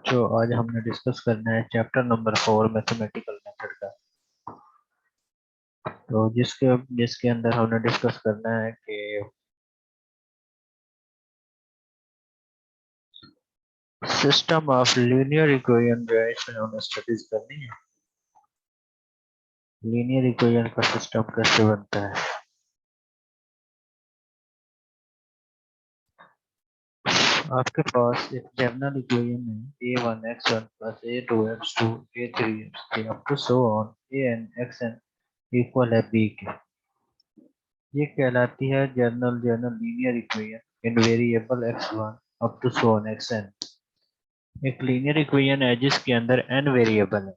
जो आज हमने डिस्कस करना है चैप्टर नंबर 4 मैथमेटिकल मेथड का। तो जिसके जिसके अंदर हमने डिस्कस करना है कि सिस्टम ऑफ लीनियर इक्वेशन जो है इसमें हमने स्टडीज करनी है। लीनियर इक्वेशन का सिस्टम कैसे बनता है। आपके पास एक जनरल इक्वेशन है a1x1 plus a2x2 a3x3 up to so on an equal है b के। ये कहलाती है general linear equation in variable x1 up to so on xn। एक लीनियर इक्वेशन है जिसके अंदर n वेरिएबल है।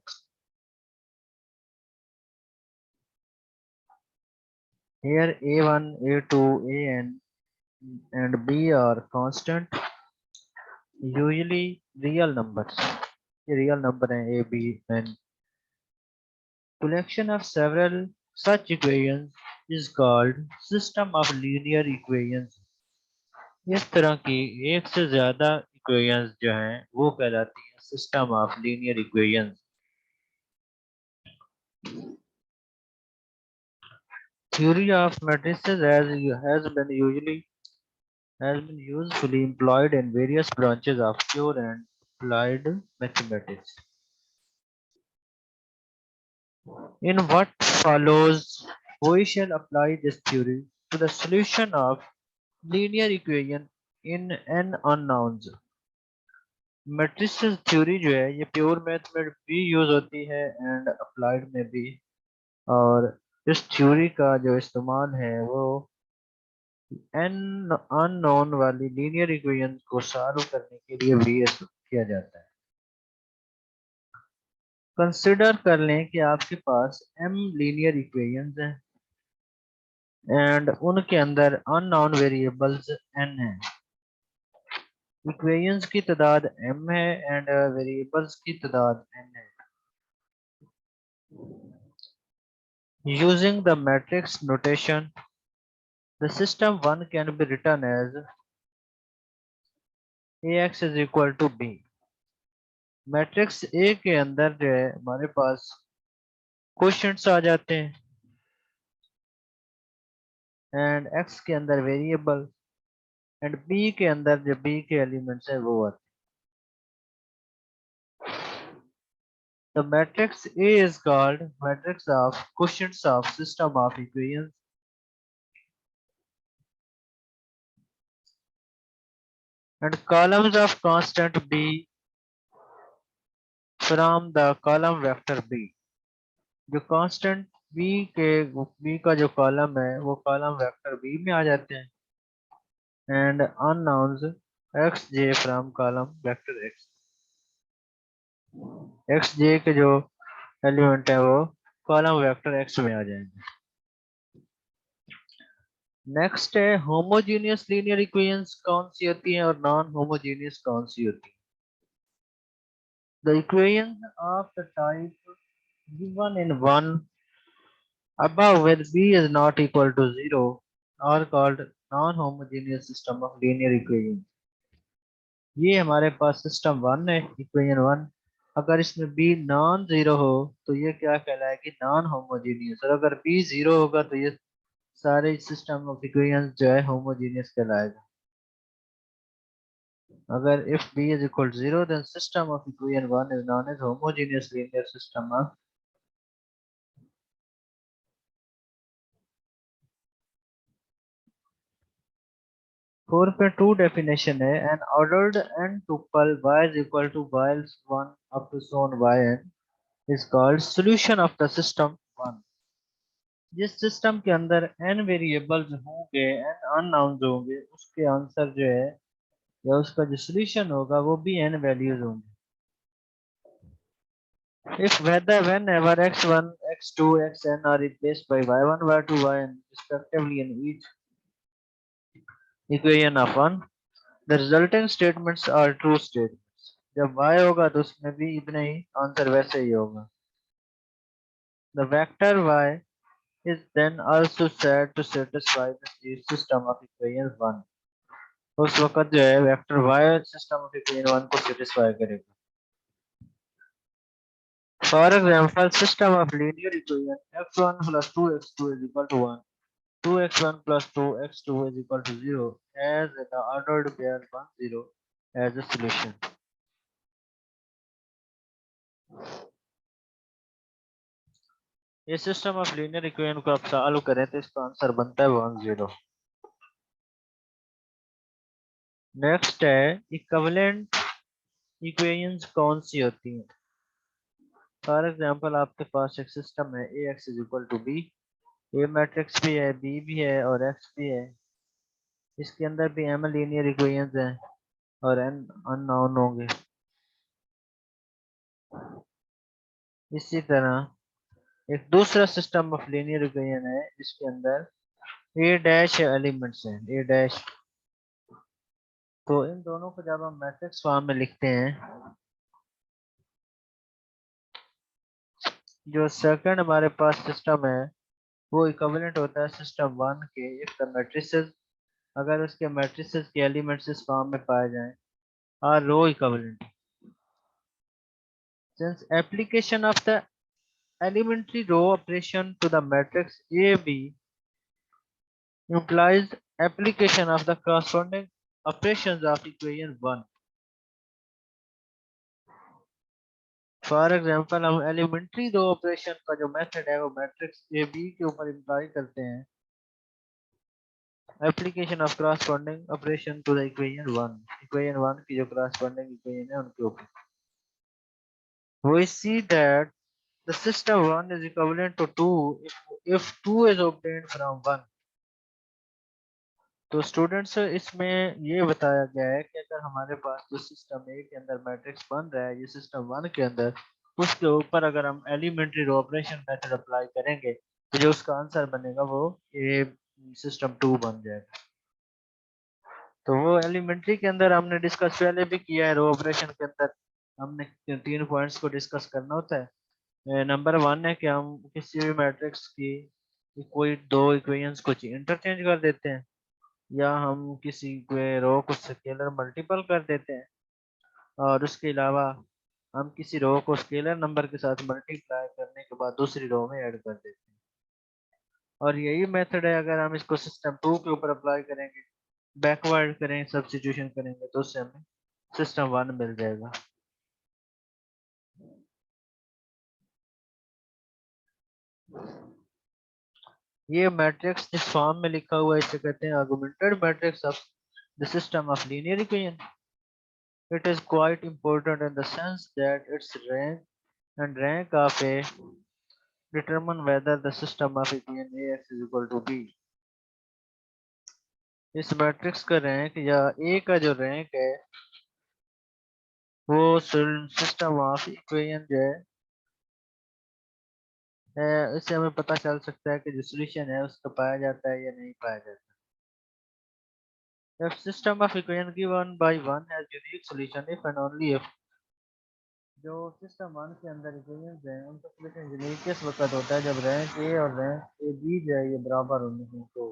Here a1, a2, an and b are constant, usually real numbers. ये रियल नंबर हैं a, b and collection of several such equations is called system of linear equations. इस तरह की एक से ज्यादा इक्वेशंस जो हैं वो कहलाती हैं system of linear equations. Theory of matrices has been usefully employed in various branches of pure and applied mathematics. In what follows, we shall apply this theory to the solution of linear equation in n unknowns. Matrices theory जो है ये pure math में भी use होती है and applied में भी। और इस थ्योरी का जो इस्तेमाल है वो n अननोन वाली लीनियर इक्वेशन को सॉल्व करने के लिए भी किया जाता है। कंसिडर कर लें कि आपके पास m लीनियर इक्वेशंस हैं एंड उनके अंदर अननोन वेरिएबल्स n हैं। इक्वेशंस की तादाद m है एंड वेरिएबल्स की तादाद n है। Using the matrix notation the system 1 can be written as ax is equal to b। Matrix A के अंदर जो है हमारे पास क्वोशंट्स आ जाते हैं एंड x के अंदर वेरिएबल एंड b के अंदर जो b के एलिमेंट्स है वो आते हैं। The matrix A is called matrix of quotients of system of equations and columns of constant b from the column vector b। जो कांस्टेंट b का जो कॉलम है वो कॉलम वेक्टर b में आ जाते हैं and unknowns xj from column vector xj के जो एलिमेंट है वो कॉलम वेक्टर x में आ जाएंगे। नेक्स्ट है होमोजीनियस लीनियर इक्वेशंस कौन सी होती हैं और नॉन होमोजीनियस कौन सी होती है। The equations of the type given in one above where b is not equal to 0 are called non-homogeneous system of linear equations। ये हमारे पास सिस्टम 1 है इक्वेशन 1। अगर इसमें b नॉन जीरो हो तो ये क्या कहलाएगी नॉन होमोजीनियस और अगर b जीरो होगा तो ये सारे सिस्टम ऑफ इक्वेशंस जो है होमोजीनियस कहलाएगा। अगर if b is equal to 0 then system of equation 1 is known as homogeneous linear system of 4.2 definition है an ordered n tuple y is equal to while 1 up to so on yn is called solution of the system 1। जिस system के अंदर n variables होंगे n unknowns होंगे उसके answer जो है या उसका जो सॉल्यूशन होगा वो भी n वैल्यूज होंगे। If whether whenever x1, x2, xn are replaced by y1, y2, yn respectively in each equation of 1, the resulting statements are true statements। जब y होगा तो उसमें भी इतने ही आंसर वैसे ही होगा। The vector y is then also said to satisfy the system of equation 1। उस वक्त जो है vector y system of equation 1 को सेटिस्फाई करेगा। For example, system of linear equation x1 plus 2x2 is equal to 1. 2x1 plus 2x2 is equal to 0 as the ordered pair 1 0 as a solution. ये system of linear equation को आप solve करें तो इसका answer बनता है 1 0. Next है equivalent equations कौन सी होती हैं. फॉर एग्जांपल आपके पास एक सिस्टम है ax is equal to b. A matrix भी है, बी भी है और एक्स भी है. इसके अंदर भी m लीनियर इक्वेशंस हैं और n अननोन होंगे. इसी तरह एक दूसरा सिस्टम ऑफ लीनियर इक्वेशन है जिसके अंदर ए डैश एलिमेंट्स हैं, ए डैश. तो इन दोनों को जब हम मैट्रिक्स फॉर्म में लिखते हैं, जो सेकंड हमारे पास सिस्टम है वो इक्विवेलेंट होता है सिस्टम वन के इफ द मैट्रिसेस, अगर उसके मैट्रिसेस के एलिमेंट्स इस फॉर्म में पाए जाएं, are row equivalent. Since application of the elementary row operation to the matrix AB implies application of the corresponding operations of equation 1. For example हम elementary row operation का जो मेथड है वो मैट्रिक्स ए बी के ऊपर imply करते हैं. Application of corresponding operation to the equation 1, equation 1 की जो करस्पॉन्डिंग इक्वेशन है उनके ऊपर. We see that the system 1 is equivalent to 2 if 2 is obtained from 1. तो स्टूडेंट्स इसमें ये बताया गया है कि अगर हमारे पास जो सिस्टम ए के अंदर मैट्रिक्स बन रहा है, ये सिस्टम 1 के अंदर, उसके ऊपर अगर हम elementary row operation method apply करेंगे तो जो उसका आंसर बनेगा वो ए सिस्टम 2 बन जाएगा. तो वो एलिमेंट्री के अंदर हमने डिस्कस पहले भी किया है. रो ऑपरेशन के अंदर हमने 3 पॉइंट्स को डिस्कस करना होता है. नंबर 1 है कि हम किसी भी मैट्रिक्स की कोई दो इक्वेशंस को इंटरचेंज कर देते हैं, या हम किसी रो को स्केलर मल्टीपल कर देते हैं, और उसके अलावा हम किसी रो को स्केलर नंबर के साथ मल्टीप्लाई करने के बाद दूसरी रो में ऐड कर देते हैं. और यही मेथड है अगर हम इसको सिस्टम 2 के ऊपर अप्लाई करेंगे, बैकवर्ड करें, सब्स्टिट्यूशन करेंगे तो उससे हमें सिस्टम 1 मिल जाएगा. ये मैट्रिक्स जिस फॉर्म में लिखा हुआ है इसे कहते हैं augmented matrix of the system of linear equation. It is quite important in the sense that its rank and rank of A determine whether the system of equation AX is equal to B. इस matrix का rank या A का जो rank है वो system of equation जो है इससे हमें पता चल सकता है कि जो सॉल्यूशन है उसका पाया जाता है या नहीं पाया जाता. If system of equation given by 1 has unique solution if and only if, जो सिस्टम 1 के अंदर इक्वेशंस हैं उनका सॉल्यूशन यूनिक किस वक्त होता है जब रैंक ए और रैंक ए बी जो है ये बराबर होंगे. तो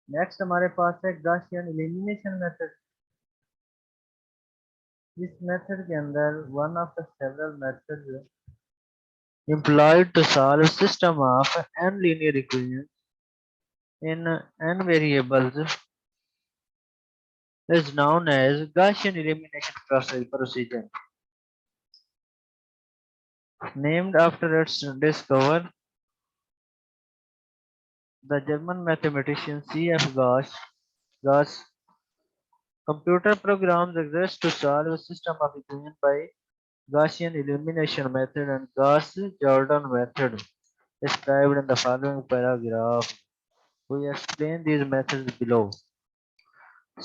नेक्स्ट हमारे पास है गॉसियन एलिमिनेशन मेथड. इस मेथड के अंदर one of the several methods employed to solve system of n linear equations in n variables is known as Gaussian elimination procedure. Named after its discoverer, the German mathematician C.F. Gauss. Computer programs exist to solve a system of equations by Gaussian elimination method and Gauss-Jordan method described in the following paragraph. We explain these methods below.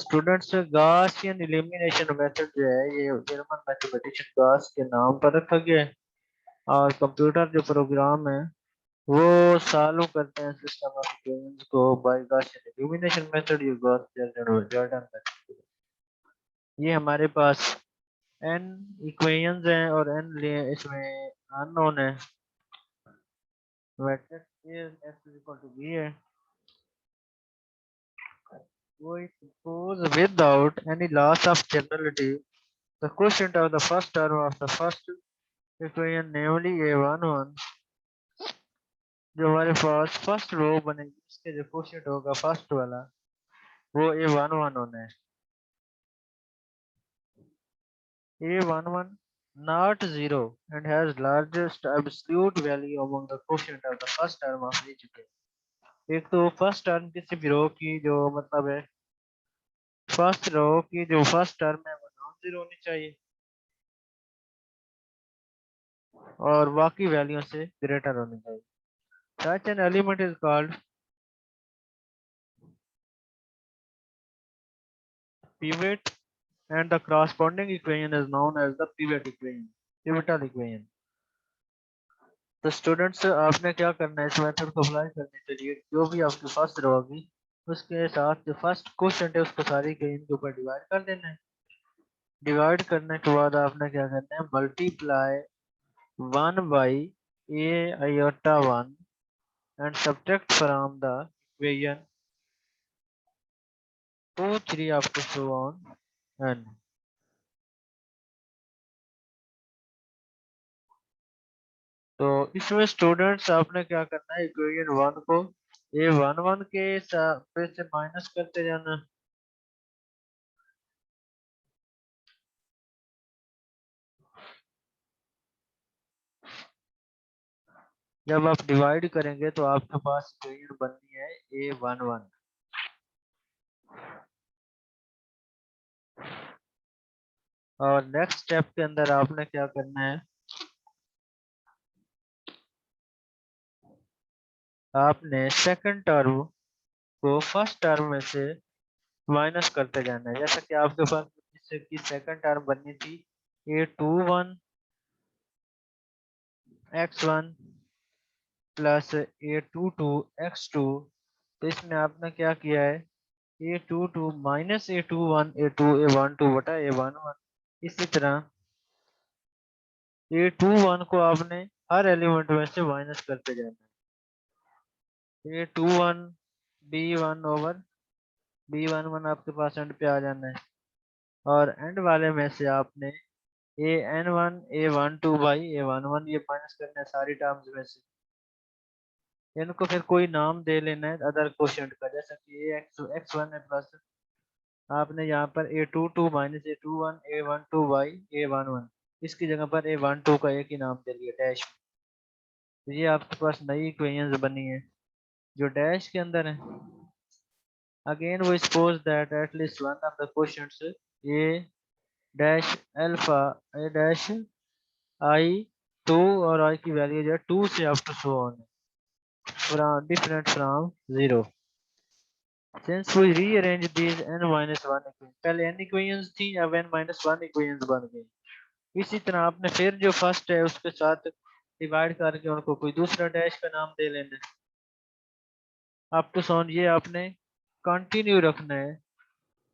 Students Gaussian elimination method जो है ये German mathematician Gauss के नाम पर रखा गया है, और कंप्यूटर जो प्रोग्राम है वो सॉल्व करते हैं सिस्टम ऑफ इक्वेशंस को बाय गॉसियन एलिमिनेशन मेथड या गॉस-जॉर्डन मेथड. ये हमारे पास n इक्वेशंस हैं और n इसमें अननोन है. Matrix A x equal to b है. वो suppose without any loss of generality the quotient of the first term of the first equation, namely a11, जो हमारे पास फर्स्ट रो बनेगी इसके जो क्वोशिएंट होगा फर्स्ट वाला वो a11 होना है। a11 not 0 and has largest absolute value among the quotient of the first term of each equation। एक तो फर्स्ट टर्म किसी भी रो की जो मतलब है फर्स्ट रो की जो फर्स्ट टर्म है वो नॉन जीरो होनी चाहिए और बाकी वैल्यू से ग्रेटर होनी चाहिए। Such an element is called pivot and the corresponding equation is known as the pivot equation, pivotal equation। तो स्टूडेंट्स आपने क्या करना है इस मेथड को अप्लाई करने के लिए जो भी आपकी फर्स्ट रो होगी उसके साथ जो फर्स्ट क्वोशिएंट है उसको सारी इक्वेशन के ऊपर डिवाइड कर देना है। डिवाइड करने के बाद आपने क्या करना है multiply 1 by a iota 1 and subtract from the equation 2 3 up to so on n। तो इसमें स्टूडेंट्स आपने क्या करना है इक्वेशन 1 को a11 के पे से माइनस करते जाना। जब आप डिवाइड करेंगे तो आपके पास इक्वेशन बननी है a11। और नेक्स्ट स्टेप के अंदर आपने क्या करना है आपने सेकंड टर्म को फर्स्ट टर्म में से माइनस करते जाना है। जैसा कि आपके पास जिससे कि सेकंड टर्म बननी थी a21 x1 plus a22 x2। तो इसमें आपने क्या किया है a22 माइनस a21 a12 बटा a11। इसी तरह a21 को आपने हर एलिमेंट में से माइनस करते जाना है। a21 b1 ओवर b11 आपके पास एंड पे आ जाना है और एंड वाले में से आपने an1 a12 बाई a11 ये माइनस करना है सारी टर्म्स में से। इनको फिर कोई नाम दे लेना है अदर क्वोशिएंट का जैसा कि x1 है प्लस आपने यहाँ पर a22 minus a21 a12 by a11 इसकी जगह पर a12 का एक ही नाम दे लिया डैश। तो ये आपके पास नई इक्वेशंस बनी है जो डैश के अंदर है। अगेन वो suppose that at least one of the quotients a dash alpha a dash i 2 और i की वैल्यू जो है 2 से up to so on from different from 0। Since we rearrange these n minus 1 equations पहले n equations थी अब n minus 1 equations बन गई। इसी तरह आपने फिर जो फर्स्ट है उसके साथ डिवाइड करके उनको कोई दूसरा डैश का नाम दे लेना है। अप टू सॉन ये आपने कंटिन्यू रखना है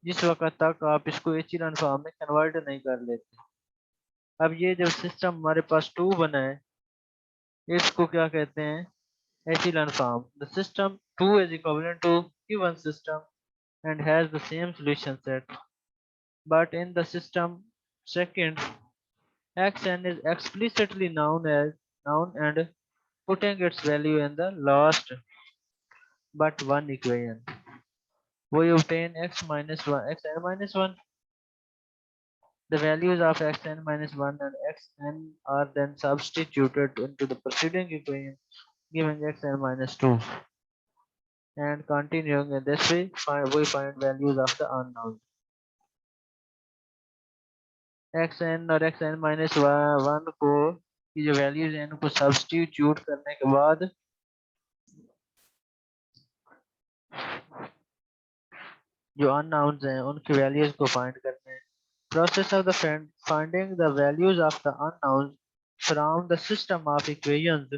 जिस वक्त तक आप इसको एचिलन फॉर्म में कन्वर्ट नहीं कर लेते। अब ये जब सिस्टम हमारे पास 2 बना है इसको क्या कहते हैं echelon form। The system 2 is equivalent to given system and has the same solution set. But in the system second, xn is explicitly known and putting its value in the last but one equation. We obtain x minus 1, xn minus 1. The values of xn minus 1 and xn are then substituted into the preceding equation, giving xn minus 2. And continuing in this way, we find values of the unknown। xn और xn minus 1 को की जो values है इनको substitute करने के बाद जो अननाउन्स हैं उनकी वैल्यूज को फाइंड करते हैं। Process of the finding the values of the unknowns from the system of equations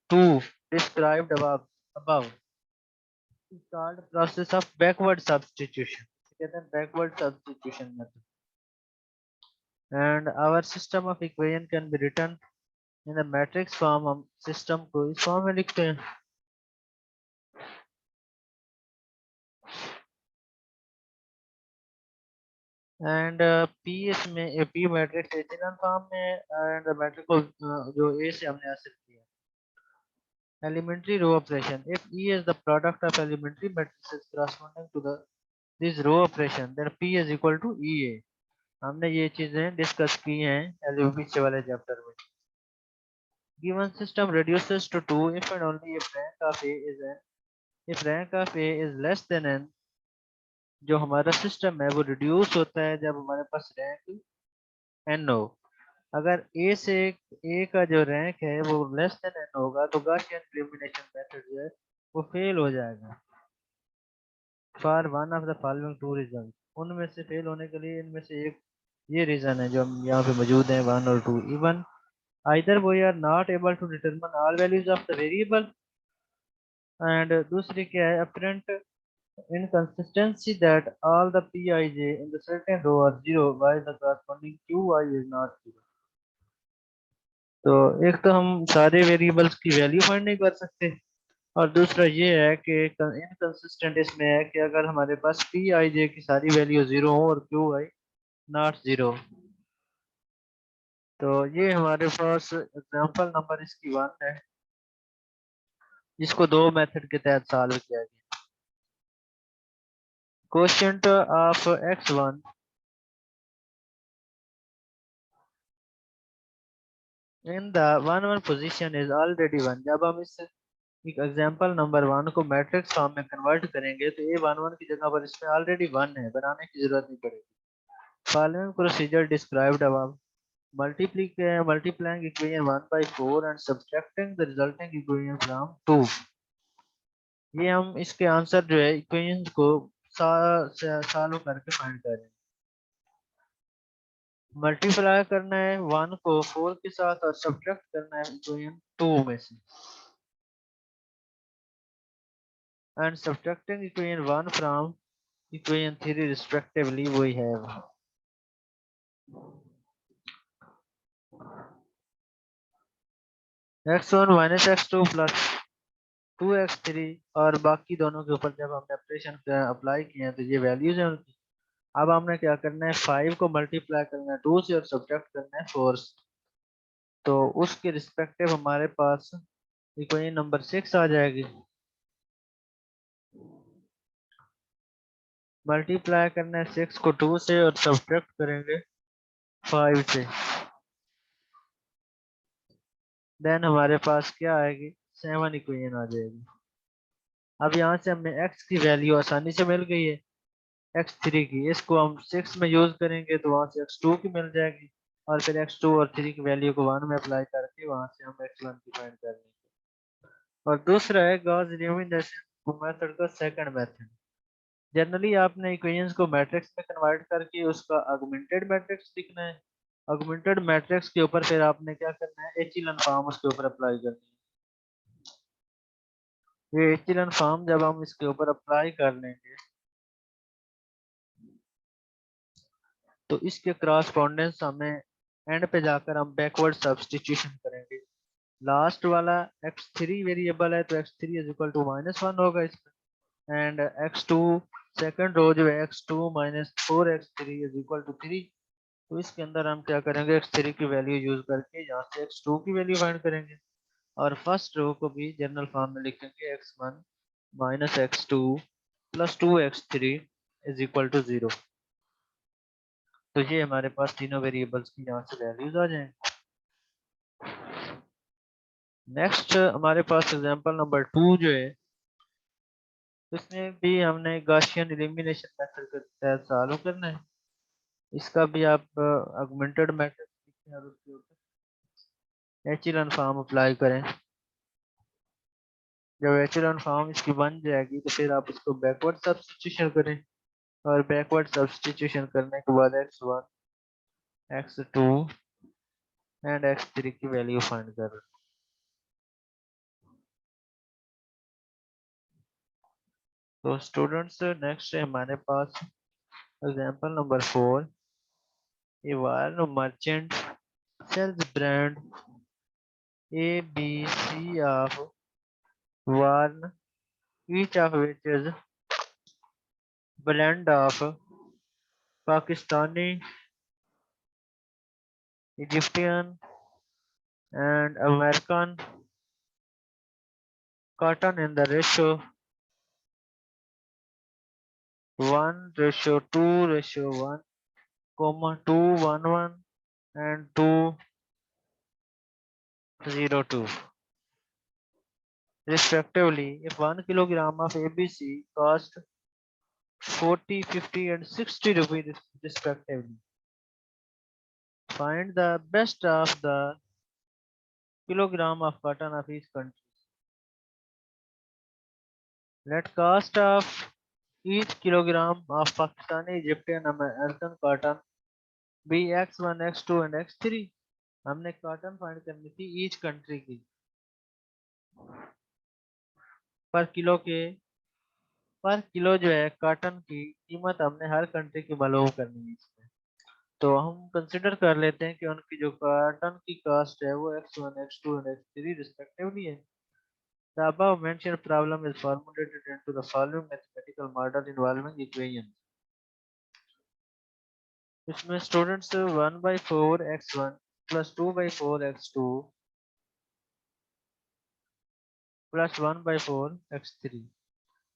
to described above is called process of backward substitution। कहते हैं backward substitution method। And our system of equation can be written in the matrix form। हम system को इस form में लिखते हैं and P इसमें P matrix echelon form में एंड द मैट्रिक्स को जो ए से हमने हासिल किया elementary row operation. If E is the product of elementary matrices corresponding to the this row operation, then P is equal to EA. हमने ये चीजें डिस्कस की हैं पीछे वाले चैप्टर में. Given system reduces to 2 if and only if rank of A is n. If rank of A is less than n, जो हमारा सिस्टम है वो रिड्यूस होता है जब हमारे पास रैंक n हो. अगर A से A का जो रैंक है वो लेस देन n होगा तो गॉसियन एलिमिनेशन मेथड जो है वो फेल हो जाएगा. For one of the following two reason, उनमें से फेल होने के लिए इनमें से एक ये रीजन है जो हम यहाँ पे मौजूद हैं 1 और 2. Even either we are not able to determine all values of the variable, and दूसरी क्या है apparent inconsistency that all the pij in the certain row are zero while the corresponding qi is not zero. तो एक तो हम सारे variables की value find नहीं कर सकते और दूसरा ये है कि इनकंसिस्टेंट इसमें है कि अगर हमारे पास पी आई जे की सारी वैल्यू जीरो हो और क्यू आई नॉट जीरो. तो ये हमारे पास एग्जांपल नंबर इसकी 1 है जिसको दो मेथड के तहत सॉल्व किया गया. Quotient of x1 in the 1 1 position is already 1. जब हम इस एग्जांपल नंबर 1 को मैट्रिक्स फॉर्म में कन्वर्ट करेंगे तो ये 1 1 की जगह पर इसमें ऑलरेडी 1 है, बनाने की जरूरत नहीं पड़ेगी. Following procedure described above, multiplying equation 1 by 4 and subtracting the resulting equation from 2. ये हम इसके आंसर जो है इक्वेशन को सॉल्व करके फाइंड करें. मल्टीप्लाई करना है 1 को 4 के साथ और सब्ट्रैक्ट करना है इक्वेशन 2 में से. And subtracting equation 1 from equation 3 respectively, we have x1 minus x2 plus 2x3 और बाकी दोनों के ऊपर जब हमने ऑपरेशन अप्लाई किए हैं तो ये वैल्यूज हैं उनकी. अब हमने क्या करना है 5 को मल्टीप्लाई करना है 2 से और सब्ट्रैक्ट करना है 4 से. तो उसके रिस्पेक्टिव हमारे पास इक्वेशन नंबर 6 आ जाएगी. मल्टीप्लाई करना है 6 को 2 से और सब्ट्रैक्ट करेंगे 5 से. देन हमारे पास क्या आएगी 7 इक्वेशन आ जाएगी. अब यहाँ से हमें x की वैल्यू आसानी से मिल गई है x3 की. इसको हम 6 में यूज करेंगे तो वहां से x2 की मिल जाएगी और फिर x2 और 3 की वैल्यू को 1 में अप्लाई करके वहां से हम x1 की फाइंड कर लेंगे. और दूसरा है गॉस एलिमिनेशन मेथड का सेकंड मेथड. जनरली आपने इक्वेशंस को मैट्रिक्स में कन्वर्ट करके उसका ऑगमेंटेड मैट्रिक्स लिखना है. ऑगमेंटेड मैट्रिक्स के ऊपर फिर आपने क्या करना है एचेलॉन फॉर्म उसके ऊपर अप्लाई करनी है. ये एचेलॉन फॉर्म जब हम इसके ऊपर अप्लाई कर लेंगे तो इसके क्रॉसपोंडेंस हमें एंड पे जाकर हम बैकवर्ड सब्स्टिट्यूशन करेंगे. लास्ट वाला x3 वेरिएबल है तो x3 इज इक्वल टू -1 होगा इसमें, एंड x2 सेकंड रो जो है x2 minus 4x3 is equal to 3. तो इसके अंदर हम क्या करेंगे x3 की वैल्यू यूज करके यहाँ से x2 की वैल्यू फाइंड करेंगे और फर्स्ट रो को भी जनरल फॉर्म में लिखेंगे x1 minus x2 plus 2x3 is equal to 0. तो ये हमारे पास तीनों वेरिएबल्स की यहाँ से वैल्यूज आ जाएंगे. नेक्स्ट हमारे पास एग्जांपल नंबर 2 जो है इसमें भी हमने गॉसियन एलिमिनेशन मेथड के तहत सॉल्व करना है. इसका भी आप ऑगमेंटेड मेथड लिखें और उसके ऊपर एचेलॉन फॉर्म अप्लाई करें. जब एचेलॉन फॉर्म इसकी बन जाएगी तो फिर आप इसको बैकवर्ड सब्स्टिट्यूशन करें और बैकवर्ड सब्स्टिट्यूशन करने के बाद x1 x2 एंड x3 की वैल्यू फाइंड करें. तो स्टूडेंट्स नेक्स्ट है हमारे पास example number 4. A wire merchant sells brand A, B, C of wine, each of which is blend of Pakistani, Egyptian, and American cotton in the ratio 1:2:1, 2:11 and 2:02 respectively. If 1 kilogram of ABC cost 40, 50 and 60 rupees respectively, find the best of the kilogram of cotton of each country. Let cost of each kilogram of Pakistani, Egyptian, American cotton be X1, X2 and X3. हमने cotton find करनी थी each country की पर kilo जो है cotton की कीमत हमने हर कंट्री की मालूम करनी है इसमें। तो हम कंसिडर कर लेते हैं कि उनकी जो कॉटन की कॉस्ट है वो X1, X2 and X3 respectively है। The above mentioned problem is formulated into the following mathematical model involving equations. इसमें students 1/4 x1 plus 2/4 x2 plus 1/4 x3,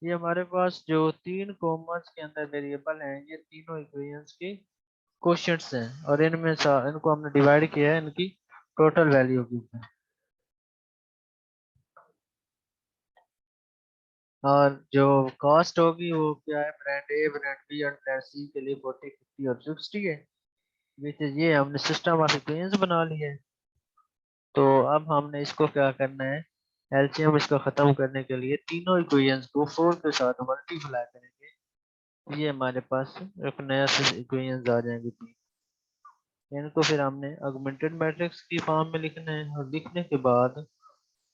ये हमारे पास जो तीन कॉमर्स के अंदर वेरिएबल हैं, ये तीनों इक्वेशंस के क्वोशंट्स हैं और इनमें इनको हमने डिवाइड किया है इनकी टोटल वैल्यू के ऊपर। और जो कॉस्ट होगी वो क्या है, ब्रांड ए, ब्रांड बी और ब्रांड सी के लिए 40, 50 और 60 है, विच इज ये हमने सिस्टम ऑफ इक्वेशंस बना लिया है। तो अब हमने इसको क्या करना है, एलसीएम इसको खत्म करने के लिए तीनों इक्वेशंस को 4 के साथ मल्टीप्लाई करेंगे, ये हमारे पास एक नया इक्वेशंस आ जाएंगे तीन। इनको फिर हमने ऑगमेंटेड मैट्रिक्स की फॉर्म में लिखना है और लिखने के बाद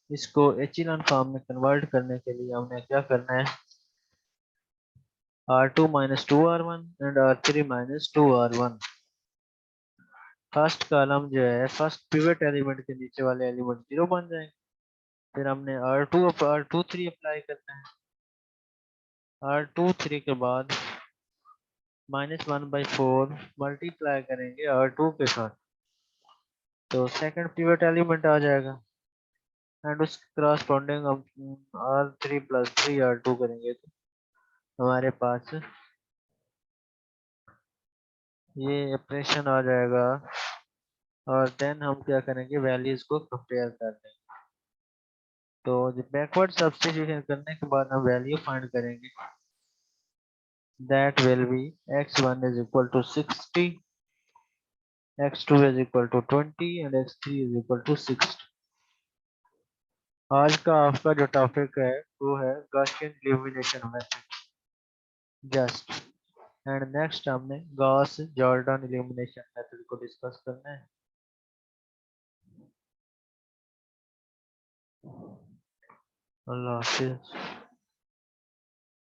इसको एचेलॉन फॉर्म में कन्वर्ट करने के लिए हमने क्या करना है, R2 minus 2R1 and R3 minus 2R1। First column जो है फर्स्ट पिवट एलिमेंट के नीचे वाले एलिमेंट 0 बन जाएंगे। फिर हमने R23 अप्लाई करना है, R23 के बाद -1/4 मल्टीप्लाई करेंगे R2 के साथ, तो सेकंड पिवट एलिमेंट आ जाएगा एंड उसके क्रॉसपोंडिंग हम R3 + 3R2 करेंगे तो हमारे पास ये ऑपरेशन आ जाएगा। और देन हम क्या करेंगे, वैल्यूज को कंपेयर कर देंगे। तो बैकवर्ड सब्स्टिट्यूशन करने के बाद हम वैल्यू फाइंड करेंगे, that will be x1 is equal to 60, x2 is equal to 20 and x3 is equal to 60। आज का आपका जो टॉपिक है वो है Gaussian illumination method just, and next हमने गॉस जॉर्डन इल्यूमिनेशन मेथड को डिस्कस करना है। अल्लाह हाफिज।